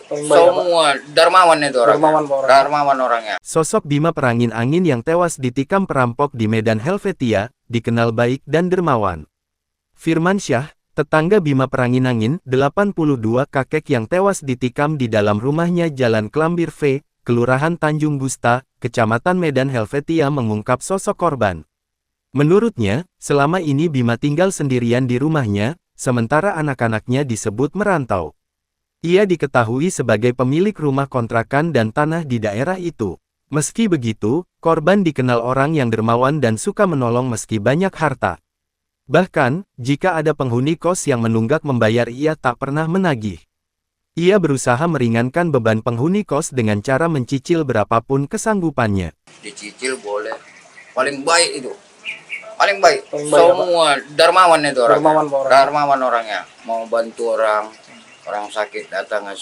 Paling baik apa? Semua dermawan itu orangnya. Dermawan Pak orangnya. Dermawan orangnya. Sosok Bima Perangin-Angin yang tewas ditikam perampok di Medan Helvetia, dikenal baik dan dermawan. Firmansyah, tetangga Bima Perangin-Angin, 82 kakek yang tewas ditikam di dalam rumahnya Jalan Klambir V, Kelurahan Tanjung Gusta, Kecamatan Medan Helvetia mengungkap sosok korban. Menurutnya, selama ini Bima tinggal sendirian di rumahnya, sementara anak-anaknya disebut merantau. Ia diketahui sebagai pemilik rumah kontrakan dan tanah di daerah itu. Meski begitu, korban dikenal orang yang dermawan dan suka menolong meski banyak harta. Bahkan, jika ada penghuni kos yang menunggak membayar ia tak pernah menagih. Ia berusaha meringankan beban penghuni kos dengan cara mencicil berapapun kesanggupannya. Dicicil boleh. Paling baik itu. Paling baik. Paling baik Semua dermawan itu orangnya. Dermawan Pak orangnya. Dermawan orangnya. Mau bantu orang sakit datang